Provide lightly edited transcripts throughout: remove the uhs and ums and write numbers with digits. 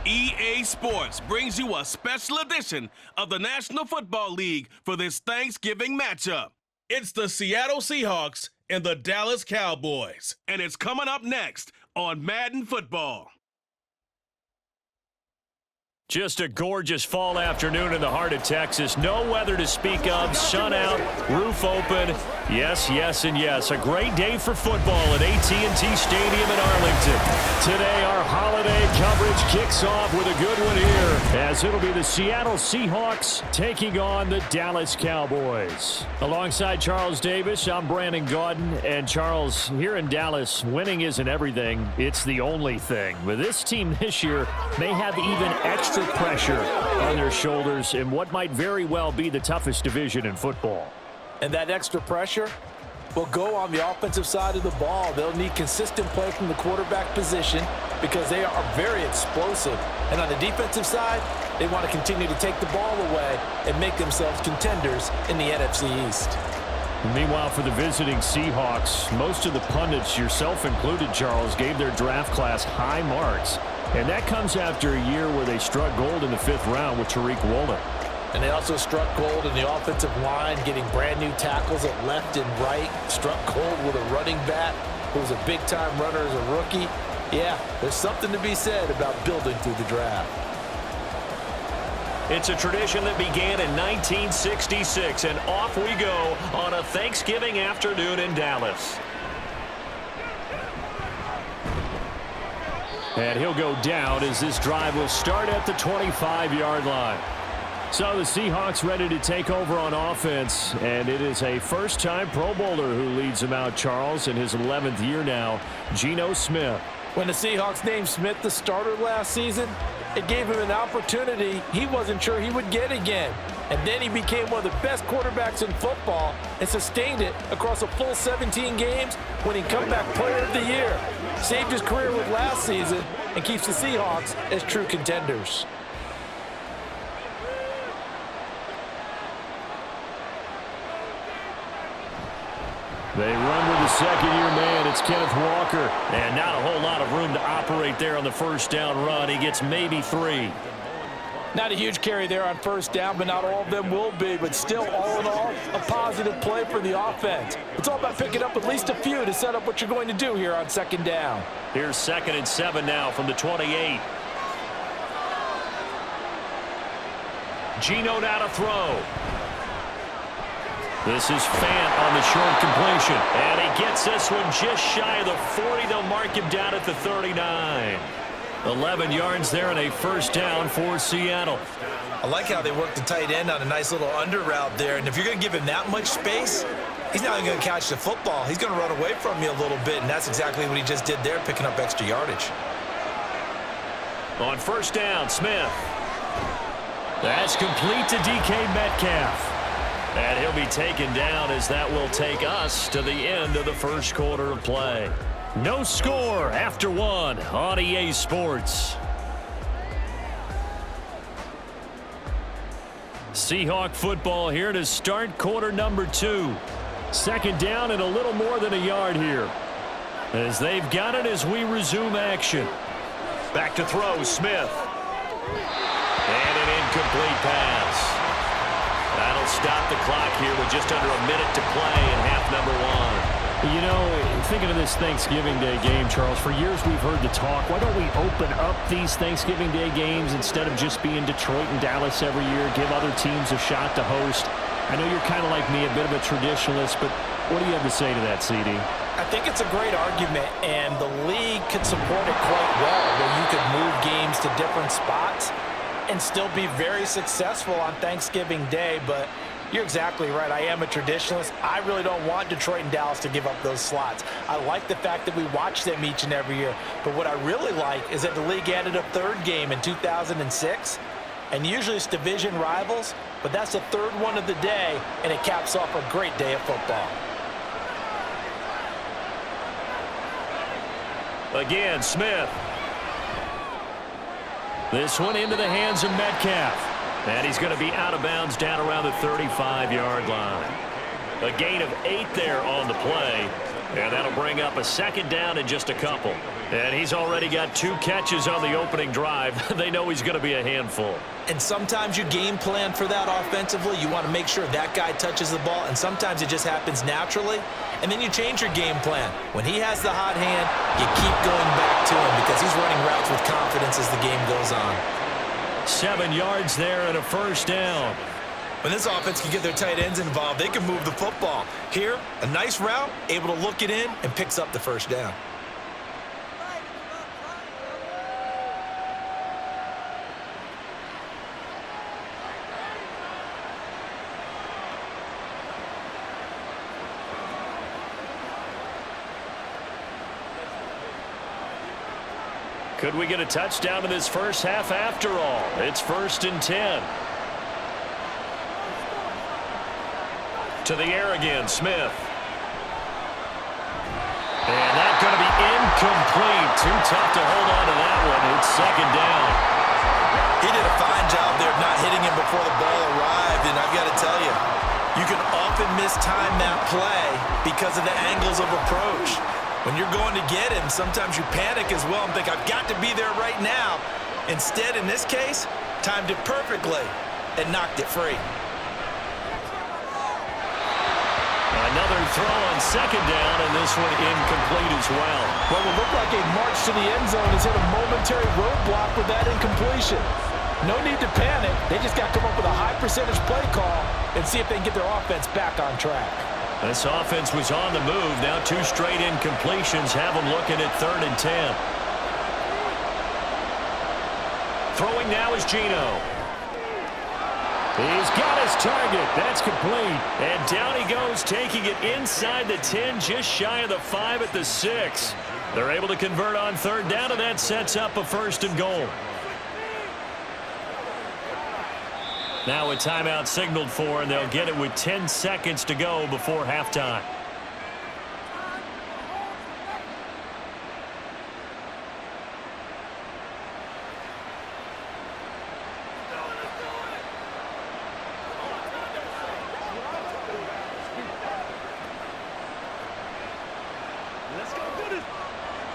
EA Sports brings you a special edition of the National Football League for this Thanksgiving matchup. It's the Seattle Seahawks and the Dallas Cowboys, and it's coming up next on Madden Football. Just a gorgeous fall afternoon in the heart of Texas. No weather to speak of. Sun out, roof open. Yes, yes, and yes. A great day for football at AT&T Stadium in Arlington. Today, our holiday coverage kicks off with a good one here, as it'll be the Seattle Seahawks taking on the Dallas Cowboys. Alongside Charles Davis, I'm Brandon Gaudin. And Charles, here in Dallas, winning isn't everything. It's the only thing. But this team this year may have even extra pressure on their shoulders in what might very well be the toughest division in football. And that extra pressure will go on the offensive side of the ball. They'll need consistent play from the quarterback position because they are very explosive. And on the defensive side, they want to continue to take the ball away and make themselves contenders in the NFC East. Meanwhile, for the visiting Seahawks, most of the pundits, yourself included, Charles, gave their draft class high marks. And that comes after a year where they struck gold in the 5th round with Tariq Woolen. And they also struck gold in the offensive line, getting brand new tackles at left and right. Struck gold with a running back who was a big-time runner as a rookie. Yeah, there's something to be said about building through the draft. It's a tradition that began in 1966, and off we go on a Thanksgiving afternoon in Dallas. And he'll go down as this drive will start at the 25-yard line. So the Seahawks ready to take over on offense, and it is a first-time Pro Bowler who leads them out, Charles, in his 11th year now, Geno Smith. When the Seahawks named Smith the starter last season, it gave him an opportunity he wasn't sure he would get again. And then he became one of the best quarterbacks in football and sustained it across a full 17 games, winning Comeback Player of the Year. Saved his career with last season and keeps the Seahawks as true contenders. They run with the second-year man. It's Kenneth Walker. And not a whole lot of room to operate there on the first down run. He gets maybe 3. Not a huge carry there on first down, but not all of them will be. But still, all in all, a positive play for the offense. It's all about picking up at least a few to set up what you're going to do here on second down. Here's 2nd and 7 now from the 28. Geno now to throw. This is Fant on the short completion. And he gets this one just shy of the 40. They'll mark him down at the 39. 11 yards there and a first down for Seattle. I like how they work the tight end on a nice little under route there. And if you're going to give him that much space, he's not even going to catch the football. He's going to run away from you a little bit, and that's exactly what he just did there, picking up extra yardage. On first down, Smith. That's complete to DK Metcalf. And he'll be taken down as that will take us to the end of the first quarter of play. No score after 1 on EA Sports. Seahawk football here to start quarter number 2. Second down and a little more than a yard here, as they've got it as we resume action. Back to throw, Smith. And an incomplete pass. That'll stop the clock here with just under a minute to play in half number 1. You know, thinking of this Thanksgiving Day game, Charles, for years we've heard the talk, why don't we open up these Thanksgiving Day games instead of just being Detroit and Dallas every year, give other teams a shot to host? I know you're kind of like me, a bit of a traditionalist, but what do you have to say to that, CD? I think it's a great argument, and the league could support it quite well, where you could move games to different spots and still be very successful on Thanksgiving Day. But you're exactly right. I am a traditionalist. I really don't want Detroit and Dallas to give up those slots. I like the fact that we watch them each and every year. But what I really like is that the league added a 3rd game in 2006. And usually it's division rivals, but that's the 3rd one of the day, and it caps off a great day of football. Again, Smith. This one into the hands of Metcalf. And he's going to be out of bounds down around the 35-yard line. A gain of 8 there on the play. And that'll bring up a second down in just a couple. And he's already got 2 catches on the opening drive. They know he's going to be a handful. And sometimes you game plan for that offensively. You want to make sure that guy touches the ball, and sometimes it just happens naturally. And then you change your game plan. When he has the hot hand, you keep going back to him because he's running routes with confidence as the game goes on. 7 yards there and a first down. When this offense can get their tight ends involved, they can move the football. Here, a nice route, able to look it in, and picks up the first down. Could we get a touchdown in this first half after all? It's 1st and 10. To the air again, Smith. And that's going to be incomplete. Too tough to hold on to that one. It's 2nd down. He did a fine job there of not hitting him before the ball arrived, and I've got to tell you, you can often mistime that play because of the angles of approach. When you're going to get him, sometimes you panic as well and think, I've got to be there right now. Instead, in this case, timed it perfectly and knocked it free. Another throw on 2nd down, and this one incomplete as well. What will look like a march to the end zone has hit a momentary roadblock with that incompletion. No need to panic. They just got to come up with a high percentage play call and see if they can get their offense back on track. This offense was on the move. Now 2 straight incompletions have them looking at 3rd and 10. Throwing now is Geno. He's got his target. That's complete. And down he goes, taking it inside the 10, just shy of the 5 at the 6. They're able to convert on 3rd down, and that sets up a 1st and goal. Now a timeout signaled for, and they'll get it with 10 seconds to go before halftime.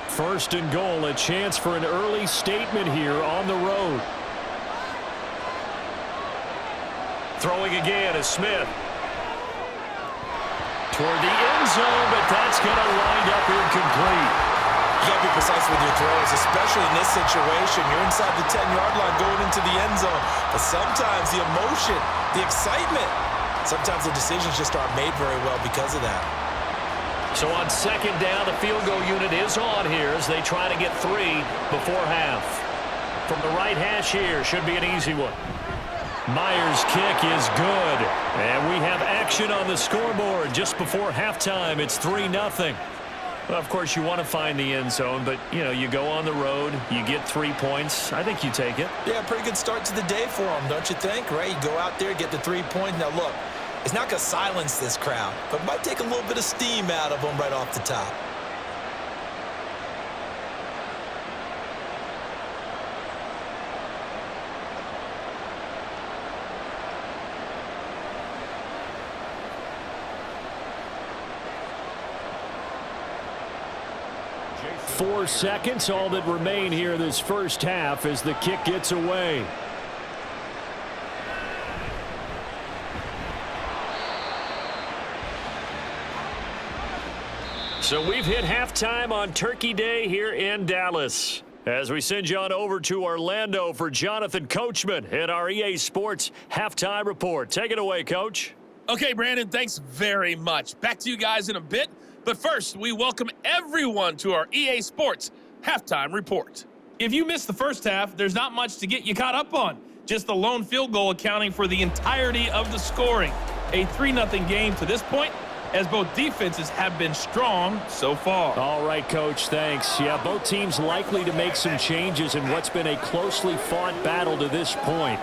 First and goal, a chance for an early statement here on the road. Throwing again is Smith. Toward the end zone, but that's going to wind up incomplete. You got to be precise with your throws, especially in this situation. You're inside the 10-yard line going into the end zone. But sometimes the emotion, the excitement, sometimes the decisions just aren't made very well because of that. So on 2nd down, the field goal unit is on here as they try to get 3 before half. From the right hash here, should be an easy one. Myers' kick is good. And we have action on the scoreboard just before halftime. It's 3-0. Well, of course, you want to find the end zone, but, you know, you go on the road, you get 3 points. I think you take it. Yeah, pretty good start to the day for them, don't you think, right? You go out there, get the 3 points. Now, look, it's not going to silence this crowd, but it might take a little bit of steam out of them right off the top. Four seconds, all that remain here this first half as the kick gets away. So we've hit halftime on Turkey Day here in Dallas. As we send you on over to Orlando for Jonathan Coachman in our EA Sports Halftime Report. Take it away, Coach. Okay, Brandon, thanks very much. Back to you guys in a bit. But first, we welcome everyone to our EA Sports Halftime Report. If you missed the first half, there's not much to get you caught up on. Just the lone field goal accounting for the entirety of the scoring. A 3-0 game to this point, as both defenses have been strong so far. All right, Coach, thanks. Yeah, both teams likely to make some changes in what's been a closely fought battle to this point.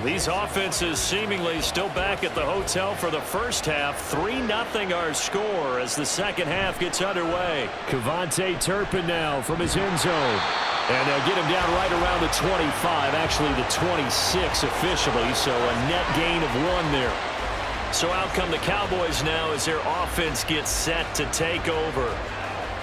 These offenses seemingly still back at the hotel for the first half. 3-0 our score as the second half gets underway. Kevontae Turpin now from his end zone. And they'll get him down right around the 25, actually the 26 officially, so a net gain of 1 there. So out come the Cowboys now as their offense gets set to take over.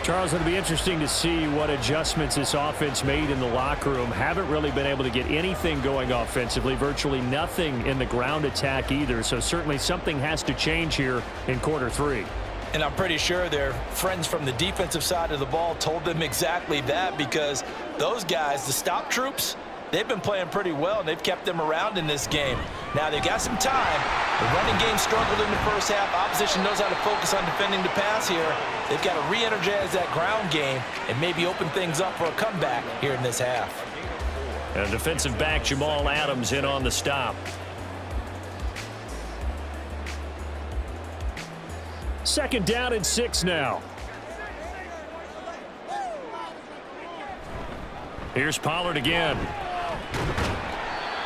Charles, it'll be interesting to see what adjustments this offense made in the locker room. Haven't really been able to get anything going offensively, virtually nothing in the ground attack either. So certainly something has to change here in quarter 3. And I'm pretty sure their friends from the defensive side of the ball told them exactly that, because those guys, the stop troops, they've been playing pretty well, and they've kept them around in this game. Now, they've got some time. The running game struggled in the first half. Opposition knows how to focus on defending the pass here. They've got to re-energize that ground game and maybe open things up for a comeback here in this half. And defensive back Jamal Adams in on the stop. Second down and 6 now. Here's Pollard again.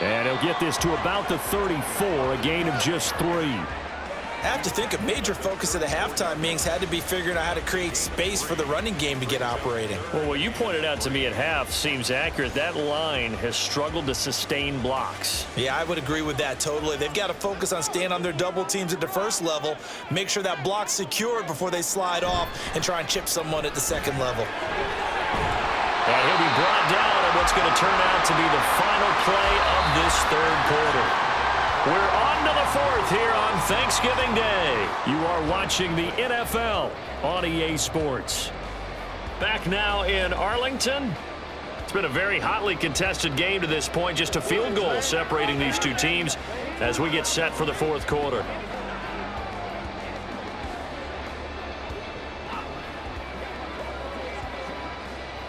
And he'll get this to about the 34, a gain of just 3. I have to think a major focus of the halftime meetings had to be figuring out how to create space for the running game to get operating. Well, what you pointed out to me at half seems accurate. That line has struggled to sustain blocks. Yeah, I would agree with that totally. They've got to focus on staying on their double teams at the first level, make sure that block's secured before they slide off and try and chip someone at the second level. And he'll be brought down on what's going to turn out to be the final play of this third quarter. We're on to the fourth here on Thanksgiving Day. You are watching the NFL on EA Sports. Back now in Arlington. It's been a very hotly contested game to this point. Just a field goal separating these two teams as we get set for the fourth quarter.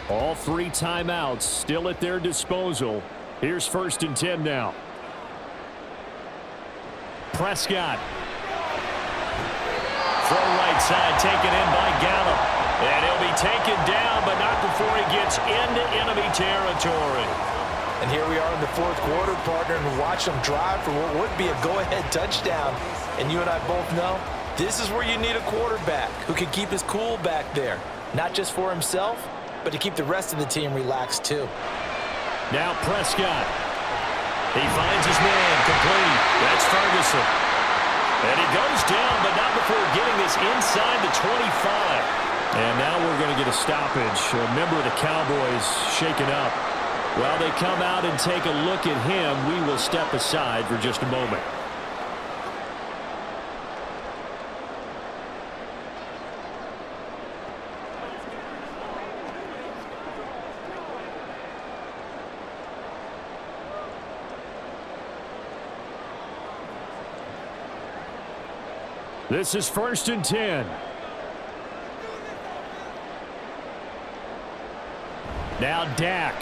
All 3 timeouts still at their disposal. Here's 1st and 10 now. Prescott. Throw right side taken in by Gallup. And he'll be taken down, but not before he gets into enemy territory. And here we are in the fourth quarter, partner, and watch them drive for what would be a go-ahead touchdown. And you and I both know this is where you need a quarterback who can keep his cool back there. Not just for himself, but to keep the rest of the team relaxed too. Now Prescott. He finds his man complete. That's Ferguson. And he goes down, but not before getting this inside the 25. And now we're going to get a stoppage. A member of the Cowboys shaken up. While they come out and take a look at him, we will step aside for just a moment. This is 1st and 10. Now Dak.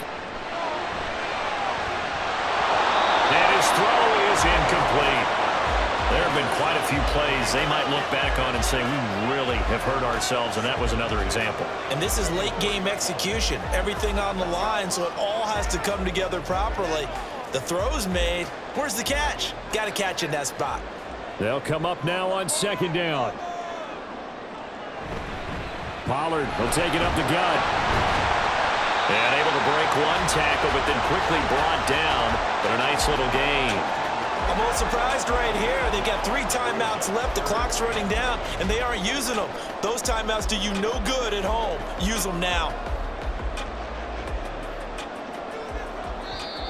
And his throw is incomplete. There have been quite a few plays they might look back on and say, we really have hurt ourselves, and that was another example. And this is late game execution. Everything on the line, so it all has to come together properly. The throw's made. Where's the catch? Got to catch in that spot. They'll come up now on 2nd down. Pollard will take it up the gut. And able to break one tackle, but then quickly brought down. But a nice little gain. I'm a little surprised right here. They've got 3 timeouts left. The clock's running down, and they aren't using them. Those timeouts do you no good at home. Use them now.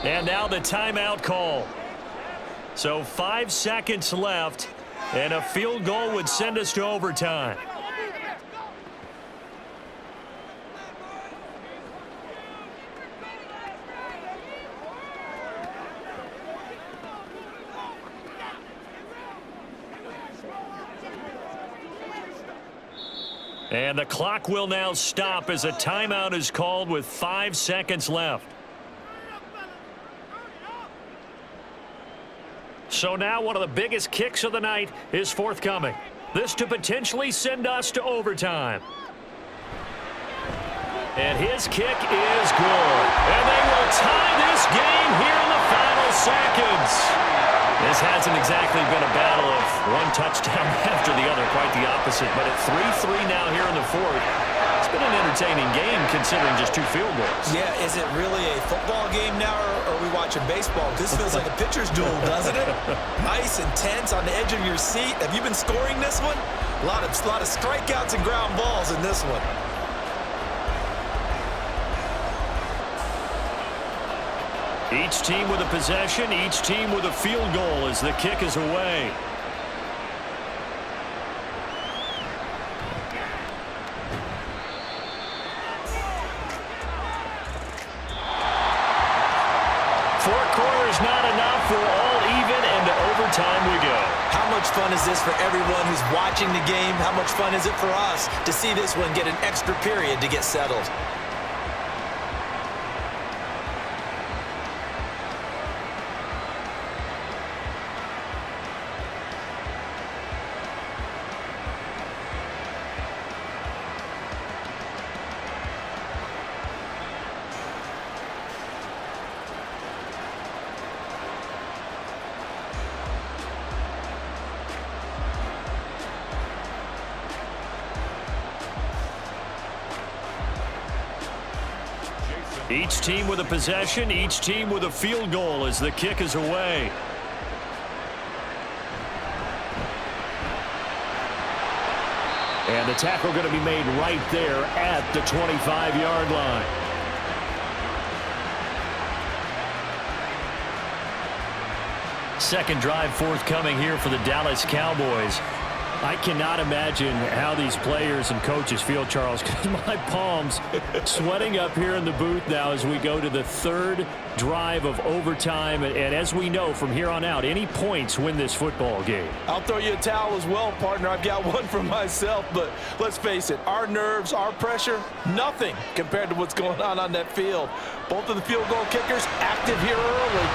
And now the timeout call. So 5 seconds left, and a field goal would send us to overtime. And the clock will now stop as a timeout is called with 5 seconds left. So now one of the biggest kicks of the night is forthcoming. This to potentially send us to overtime. And his kick is good. And they will tie this game here in the final seconds. This hasn't exactly been a battle of one touchdown after the other, quite the opposite. But at 3-3 now here in the fourth, it's been an entertaining game considering just 2 field goals. Yeah, is it really a football game now, or are we watching baseball? This feels like a pitcher's duel, doesn't it? Nice and tense on the edge of your seat. Have you been scoring this one? A lot of strikeouts and ground balls in this one. Each team with a possession, each team with a field goal as the kick is away. Four quarters not enough. We're all even, and to overtime we go. How much fun is this for everyone who's watching the game? How much fun is it for us to see this one get an extra period to get settled? Each team with a possession, each team with a field goal as the kick is away. And the tackle going to be made right there at the 25-yard line. Second drive forthcoming here for the Dallas Cowboys. I cannot imagine how these players and coaches feel, Charles, because my palms sweating up here in the booth now as we go to the third drive of overtime. And as we know from here on out, any points win this football game. I'll throw you a towel as well, partner. I've got one for myself, but let's face it, our nerves, our pressure, nothing compared to what's going on that field. Both of the field goal kickers active here early.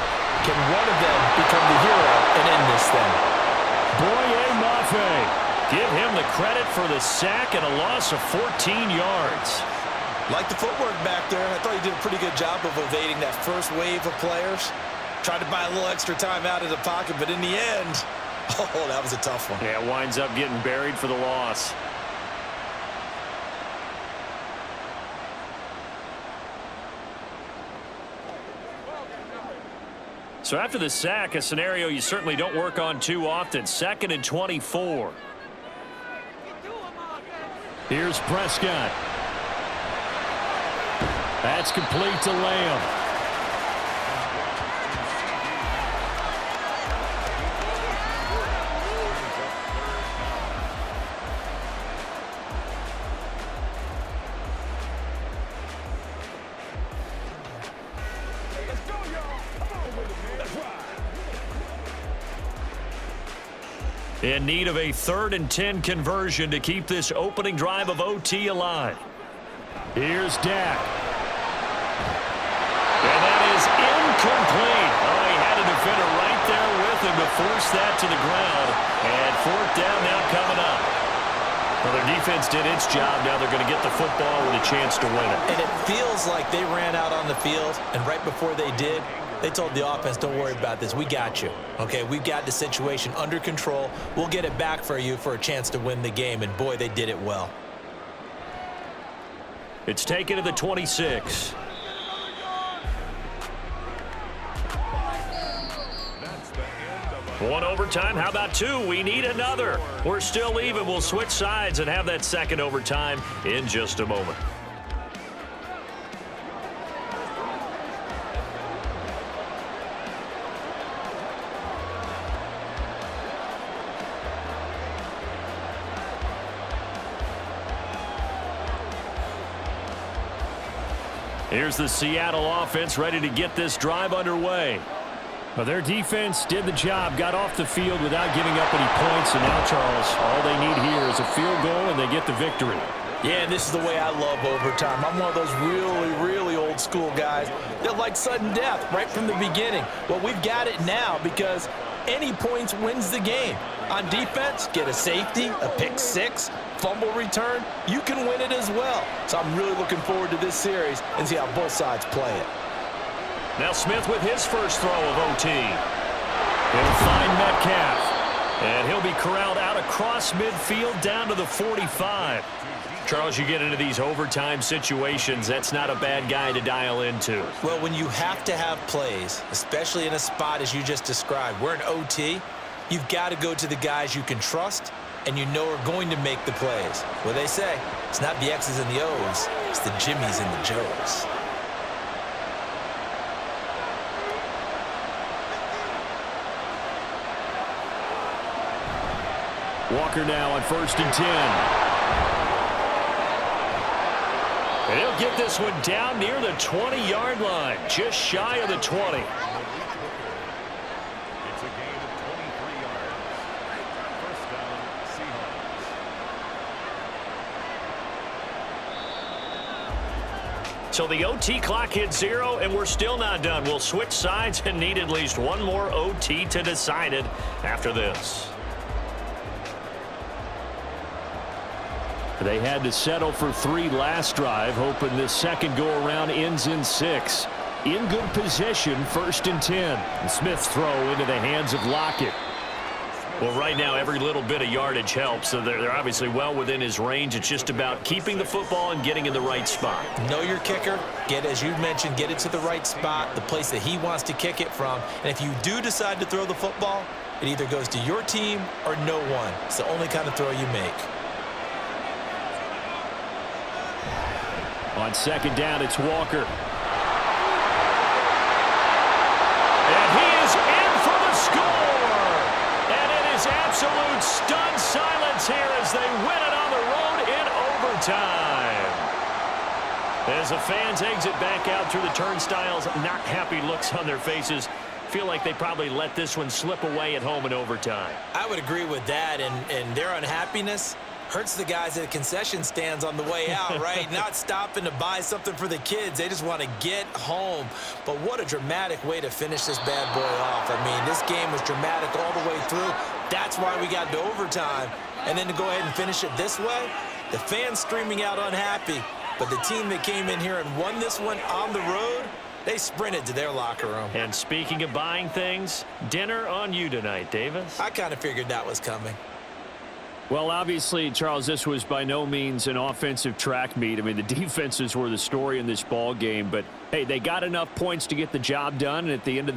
Can one of them become the hero and end this thing? Boye Mafe, give him the credit for the sack and a loss of 14 yards. Like the footwork back there, I thought he did a pretty good job of evading that first wave of players. Tried to buy a little extra time out of the pocket, but in the end, oh, that was a tough one. Yeah, winds up getting buried for the loss. So after the sack, a scenario you certainly don't work on too often. 2nd and 24. Here's Prescott. That's complete to Lamb. In need of a 3rd and 10 conversion to keep this opening drive of OT alive. Here's Dak. And that is incomplete. Oh, he had a defender right there with him to force that to the ground. And 4th down now coming up. Well, their defense did its job. Now they're going to get the football with a chance to win it. And it feels like they ran out on the field, and right before they did, they told the offense, don't worry about this. We got you. Okay, we've got the situation under control. We'll get it back for you for a chance to win the game. And, boy, they did it well. It's taken to the 26. One overtime. How about 2? We need another. We're still even. We'll switch sides and have that second overtime in just a moment. Here's the Seattle offense ready to get this drive underway. Well, their defense did the job, got off the field without giving up any points, and now, Charles, all they need here is a field goal, and they get the victory. Yeah, and this is the way I love overtime. I'm one of those really, really old school guys that like sudden death right from the beginning. Well, we've got it now because any points wins the game. On defense, get a safety, a pick 6, fumble return, you can win it as well. So I'm really looking forward to this series and see how both sides play it. Now Smith with his first throw of OT. He'll find Metcalf. And he'll be corralled out across midfield down to the 45. Charles, you get into these overtime situations, that's not a bad guy to dial into. Well, when you have to have plays, especially in a spot as you just described, we're in OT, you've got to go to the guys you can trust and you know are going to make the plays. Well, they say it's not the X's and the O's, it's the Jimmies and the Joes. Walker now on 1st and 10. And he'll get this one down near the 20-yard line, just shy of the 20. It's a gain of 23 yards. First down, Seahawks. So the OT clock hits 0, and we're still not done. We'll switch sides and need at least one more OT to decide it after this. They had to settle for 3 last drive, hoping this second go-around ends in 6. In good position, 1st and 10. And Smith's throw into the hands of Lockett. Well, right now, every little bit of yardage helps, so they're obviously well within his range. It's just about keeping the football and getting in the right spot. Know your kicker. As you mentioned, get it to the right spot, the place that he wants to kick it from. And if you do decide to throw the football, it either goes to your team or no one. It's the only kind of throw you make. On 2nd down, it's Walker. And he is in for the score. And it is absolute stunned silence here as they win it on the road in overtime. As the fans exit back out through the turnstiles, not happy looks on their faces. Feel like they probably let this one slip away at home in overtime. I would agree with that, and their unhappiness hurts the guys at the concession stands on the way out, right? Not stopping to buy something for the kids. They just want to get home. But what a dramatic way to finish this bad boy off. I mean, this game was dramatic all the way through. That's why we got to overtime. And then to go ahead and finish it this way, the fans streaming out unhappy. But the team that came in here and won this one on the road, they sprinted to their locker room. And speaking of buying things, dinner on you tonight, Davis. I kind of figured that was coming. Well, obviously, Charles, this was by no means an offensive track meet. I mean, the defenses were the story in this ball game. But, hey, they got enough points to get the job done. And at the end of the